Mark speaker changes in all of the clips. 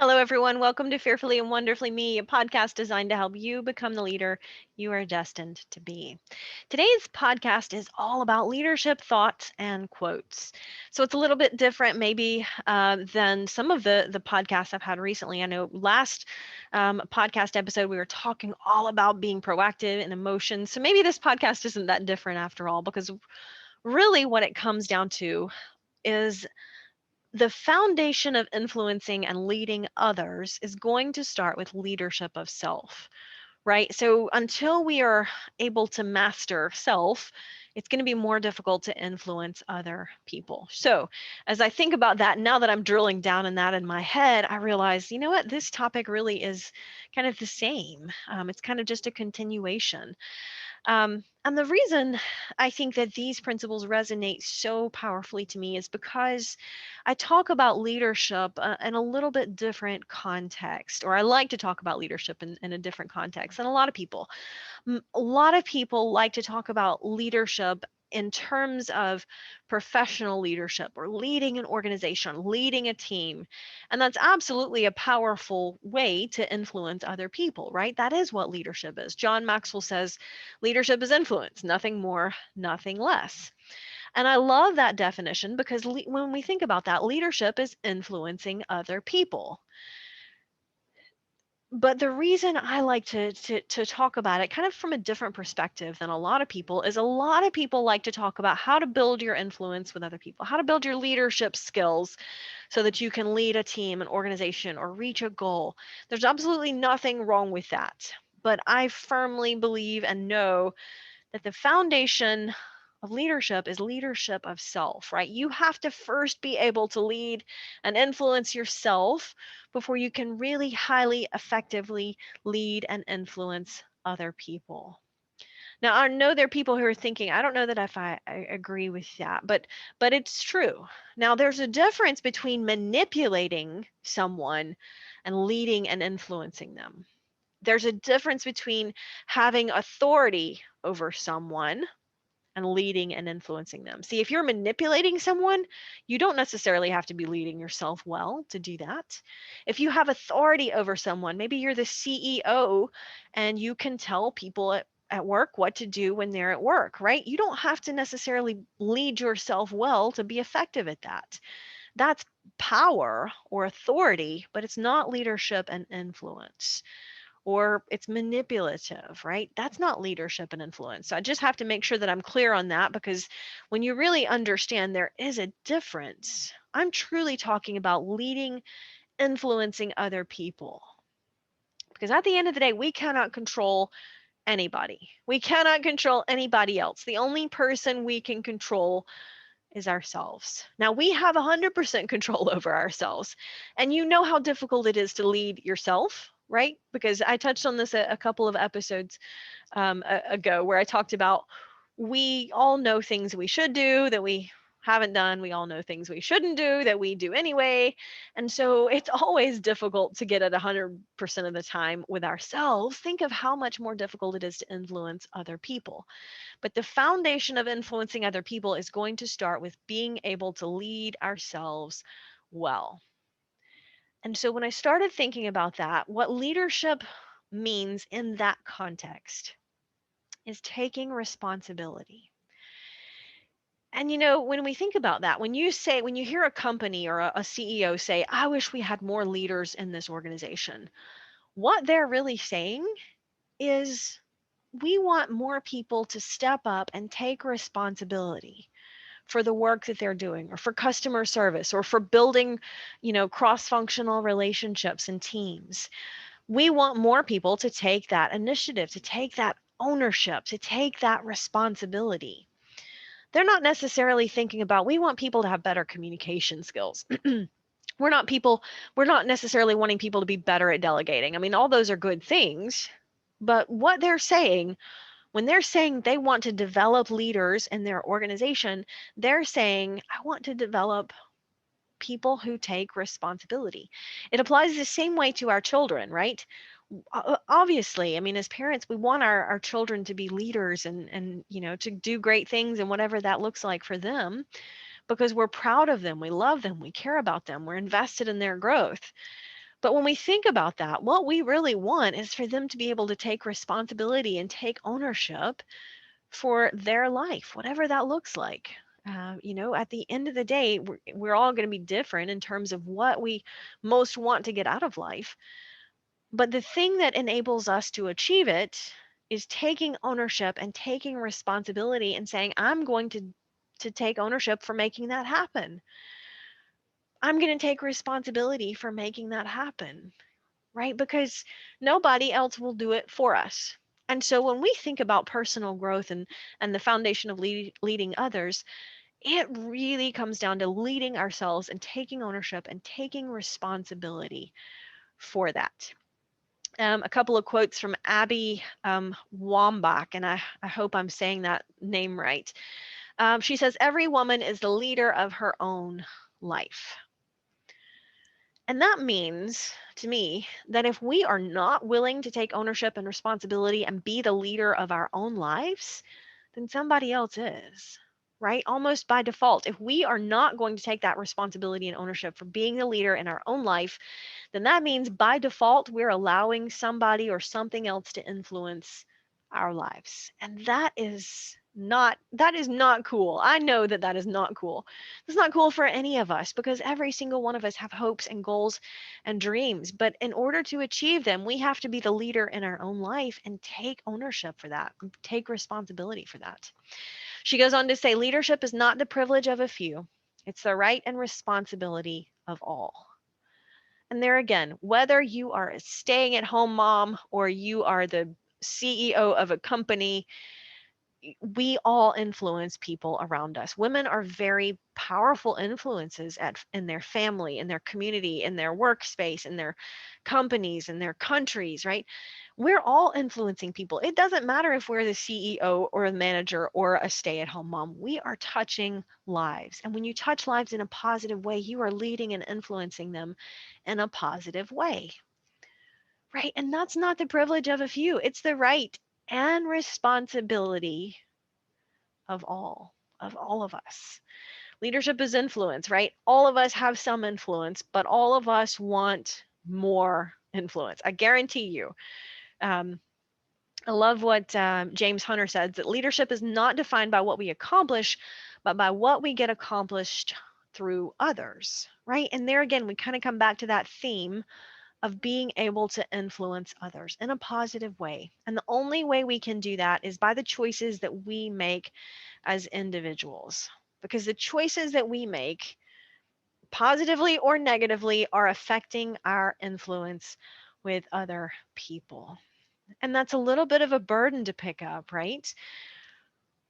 Speaker 1: Hello, everyone. Welcome to Fearfully and Wonderfully Me, a podcast designed to help you become the leader you are destined to be. Today's podcast is all about leadership thoughts and quotes. So it's a little bit different, maybe, than some of the podcasts I've had recently. I know last podcast episode we were talking all about being proactive and emotions. So maybe this podcast isn't that different after all, because really what it comes down to is the foundation of influencing and leading others is going to start with leadership of self, right? So until we are able to master self, it's going to be more difficult to influence other people. So, as I think about that, now that I'm drilling down in that in my head, I realize, you know what, this topic really is kind of the same. It's kind of just a continuation. And the reason I think that these principles resonate so powerfully to me is because I talk about leadership in a little bit different context, or I like to talk about leadership in a different context than a lot of people. A lot of people like to talk about leadership in terms of professional leadership or leading an organization, leading a team. And that's absolutely a powerful way to influence other people, right? That is what leadership is. John Maxwell says leadership is influence, nothing more, nothing less. And I love that definition because when we think about that, leadership is influencing other people. But the reason I like to talk about it kind of from a different perspective than a lot of people is a lot of people like to talk about how to build your influence with other people, how to build your leadership skills so that you can lead a team, an organization, or reach a goal. There's absolutely nothing wrong with that. But I firmly believe and know that the foundation of leadership is leadership of self, right? You have to first be able to lead and influence yourself before you can really highly effectively lead and influence other people. Now, I know there are people who are thinking, I don't know that if I agree with that, but it's true. Now, there's a difference between manipulating someone and leading and influencing them. There's a difference between having authority over someone and leading and influencing them. See, if you're manipulating someone, you don't necessarily have to be leading yourself well to do that. If you have authority over someone, maybe you're the CEO and you can tell people at work what to do when they're at work, right? You don't have to necessarily lead yourself well to be effective at that. That's power or authority, but it's not leadership and influence, or it's manipulative, right? That's not leadership and influence. So I just have to make sure that I'm clear on that, because when you really understand there is a difference, I'm truly talking about leading, influencing other people. Because at the end of the day, we cannot control anybody. We cannot control anybody else. The only person we can control is ourselves. Now, we have 100% control over ourselves. And you know how difficult it is to lead yourself, right? Because I touched on this a couple of episodes ago, where I talked about we all know things we should do that we haven't done. We all know things we shouldn't do that we do anyway. And so it's always difficult to get at 100% of the time with ourselves. Think of how much more difficult it is to influence other people. But the foundation of influencing other people is going to start with being able to lead ourselves well. And so when I started thinking about that, what leadership means in that context is taking responsibility. And when we think about that, when you hear a company or a CEO say, I wish we had more leaders in this organization, what they're really saying is we want more people to step up and take responsibility for the work that they're doing, or for customer service, or for building, cross-functional relationships and teams. We want more people to take that initiative, to take that ownership, to take that responsibility. They're not necessarily thinking about, we want people to have better communication skills. we're not people we're not necessarily wanting people to be better at delegating. I mean, all those are good things, but what they're saying, when they're saying they want to develop leaders in their organization, they're saying, I want to develop people who take responsibility. It applies the same way to our children, right? Obviously, I mean, as parents, we want our children to be leaders and to do great things and whatever that looks like for them, because we're proud of them, we love them, we care about them, we're invested in their growth. But when we think about that, what we really want is for them to be able to take responsibility and take ownership for their life, whatever that looks like. At the end of the day, we're all going to be different in terms of what we most want to get out of life. But the thing that enables us to achieve it is taking ownership and taking responsibility and saying, I'm going to take ownership for making that happen. I'm going to take responsibility for making that happen, right? Because nobody else will do it for us. And so when we think about personal growth and the foundation of leading others, it really comes down to leading ourselves and taking ownership and taking responsibility for that. A couple of quotes from Abby Wambach, and I hope I'm saying that name right. She says, every woman is the leader of her own life. And that means to me that if we are not willing to take ownership and responsibility and be the leader of our own lives, then somebody else is, right? Almost by default. If we are not going to take that responsibility and ownership for being the leader in our own life, then that means by default, we're allowing somebody or something else to influence our lives. And that is not cool. I know that that is not cool. It's not cool for any of us because every single one of us have hopes and goals and dreams. But in order to achieve them, we have to be the leader in our own life and take ownership for that, take responsibility for that. She goes on to say, leadership is not the privilege of a few, it's the right and responsibility of all. And there again, whether you are a staying at home mom or you are the CEO of a company, we all influence people around us. Women are very powerful influences in their family, in their community, in their workspace, in their companies, in their countries, right? We're all influencing people. It doesn't matter if we're the CEO or a manager or a stay-at-home mom. We are touching lives. And when you touch lives in a positive way, you are leading and influencing them in a positive way. Right? And that's not the privilege of a few. It's the right and responsibility of all of us. Leadership is influence, right? All of us have some influence, but all of us want more influence. I guarantee you. Um, I love what James Hunter said, that leadership is not defined by what we accomplish, but by what we get accomplished through others, right? And there again, we kind of come back to that theme of being able to influence others in a positive way. And the only way we can do that is by the choices that we make as individuals. Because the choices that we make, positively or negatively, are affecting our influence with other people. And that's a little bit of a burden to pick up, right?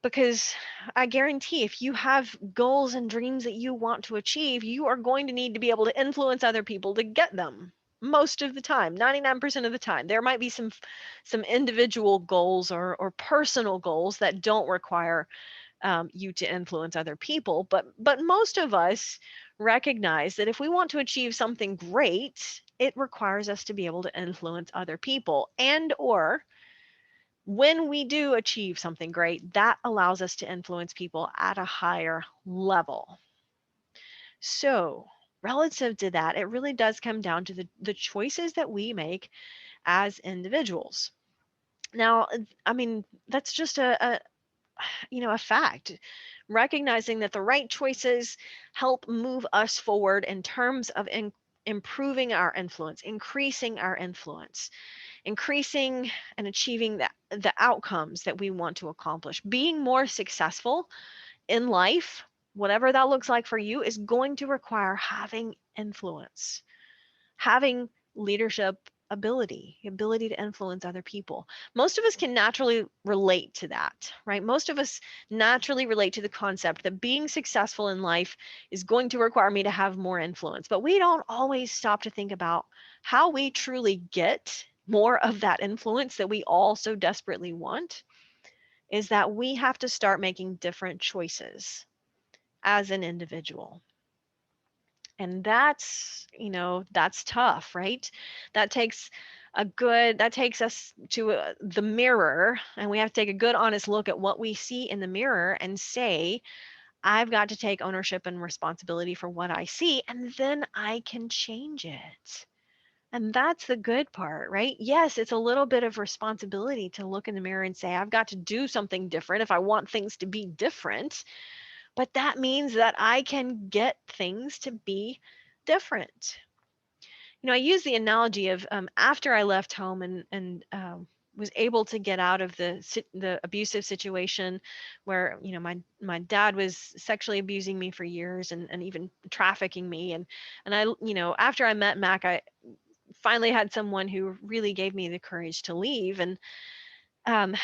Speaker 1: Because I guarantee if you have goals and dreams that you want to achieve, you are going to need to be able to influence other people to get them. Most of the time, 99% of the time. There might be some individual goals or personal goals that don't require you to influence other people, but most of us recognize that if we want to achieve something great, it requires us to be able to influence other people, and or when we do achieve something great, that allows us to influence people at a higher level. So, relative to that, it really does come down to the choices that we make as individuals. Now, I mean, that's just a fact. Recognizing that the right choices help move us forward in terms of improving our influence, increasing our influence, increasing and achieving the outcomes that we want to accomplish. Being more successful in life, whatever that looks like for you, is going to require having influence, having leadership ability, the ability to influence other people. Most of us can naturally relate to that, right? Most of us naturally relate to the concept that being successful in life is going to require me to have more influence. But we don't always stop to think about how we truly get more of that influence that we all so desperately want. Is that we have to start making different choices as an individual. And that's tough, right? That takes us to the mirror, and we have to take a good honest look at what we see in the mirror and say, I've got to take ownership and responsibility for what I see, and then I can change it. And that's the good part, right? Yes, it's a little bit of responsibility to look in the mirror and say, I've got to do something different if I want things to be different. But that means that I can get things to be different. I use the analogy of after I left home and was able to get out of the abusive situation where my dad was sexually abusing me for years and even trafficking me and I after I met Mac, I finally had someone who really gave me the courage to leave um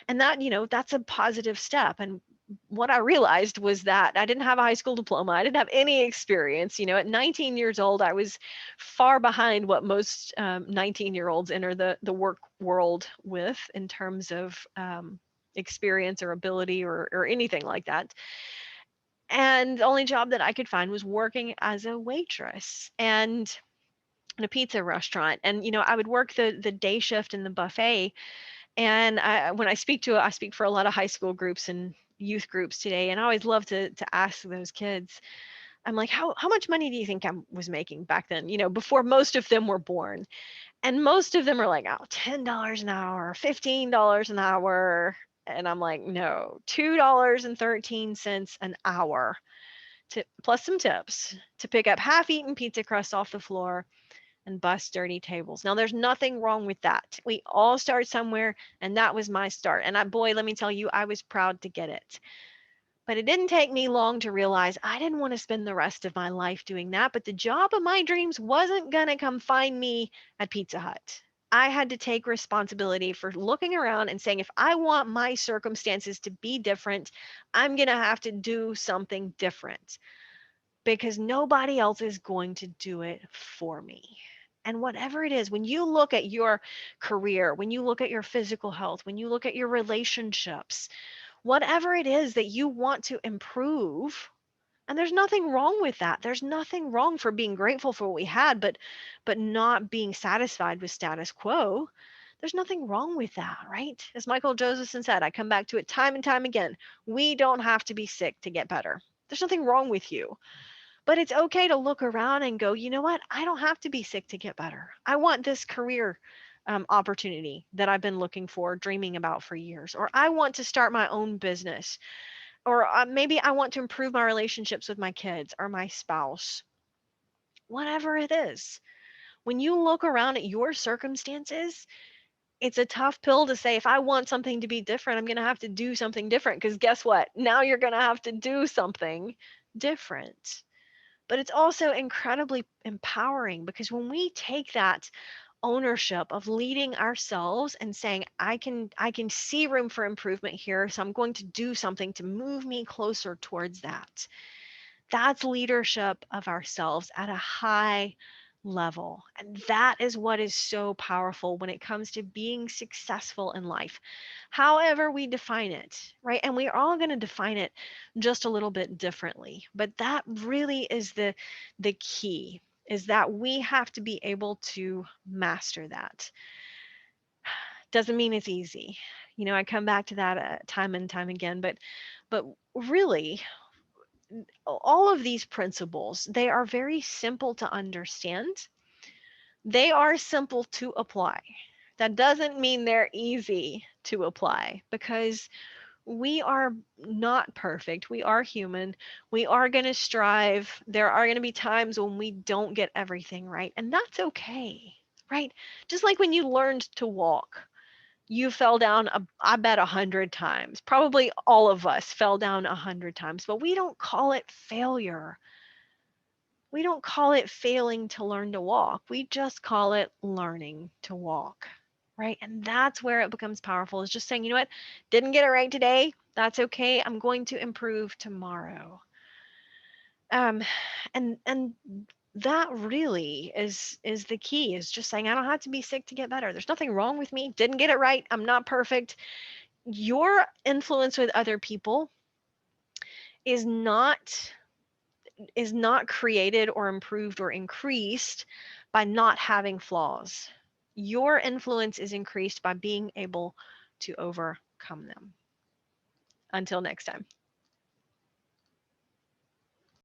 Speaker 1: and that that's a positive step. And what I realized was that I didn't have a high school diploma. I didn't have any experience. At 19 years old, I was far behind what most 19-year-olds enter the work world with in terms of experience or ability or anything like that. And the only job that I could find was working as a waitress and in a pizza restaurant. And I would work the day shift in the buffet. And when I speak for a lot of high school groups and youth groups today, and I always love to ask those kids. I'm like, how much money do you think I was making back then? Before most of them were born, and most of them are like, oh, $10 an hour, $15 an hour, and I'm like, no, $2.13 an hour to plus some tips to pick up half-eaten pizza crust off the floor and bust dirty tables. Now, there's nothing wrong with that. We all start somewhere, and that was my start. And boy, let me tell you, I was proud to get it. But it didn't take me long to realize I didn't want to spend the rest of my life doing that. But the job of my dreams wasn't going to come find me at Pizza Hut. I had to take responsibility for looking around and saying, if I want my circumstances to be different, I'm going to have to do something different because nobody else is going to do it for me. And whatever it is, when you look at your career, when you look at your physical health, when you look at your relationships, whatever it is that you want to improve, and there's nothing wrong with that. There's nothing wrong for being grateful for what we had, but not being satisfied with status quo. There's nothing wrong with that, right? As Michael Josephson said, I come back to it time and time again. We don't have to be sick to get better. There's nothing wrong with you. But it's okay to look around and go, you know what? I don't have to be sick to get better. I want this career opportunity that I've been looking for, dreaming about for years. Or I want to start my own business. Or maybe I want to improve my relationships with my kids or my spouse. Whatever it is. When you look around at your circumstances, it's a tough pill to say, if I want something to be different, I'm going to have to do something different. Because guess what? Now you're going to have to do something different. But it's also incredibly empowering because when we take that ownership of leading ourselves and saying, I can see room for improvement here, so I'm going to do something to move me closer towards that. That's leadership of ourselves at a high level. And that is what is so powerful when it comes to being successful in life, however we define it, right? And we're all going to define it just a little bit differently. But that really is the key, is that we have to be able to master that. Doesn't mean it's easy. I come back to that time and time again, but really all of these principles, they are very simple to understand. They are simple to apply. That doesn't mean they're easy to apply because we are not perfect. We are human. We are going to strive. There are going to be times when we don't get everything right, and that's okay, right? Just like when you learned to walk, you fell down, I bet 100 times. Probably all of us fell down 100 times, but we don't call it failure. We don't call it failing to learn to walk. We just call it learning to walk, right? And that's where it becomes powerful, is just saying, you know what, didn't get it right today. That's okay. I'm going to improve tomorrow. Um, and that really is the key, is just saying, I don't have to be sick to get better. There's nothing wrong with me. Didn't get it right. I'm not perfect. Your influence with other people is not created or improved or increased by not having flaws. Your influence is increased by being able to overcome them. Until next time.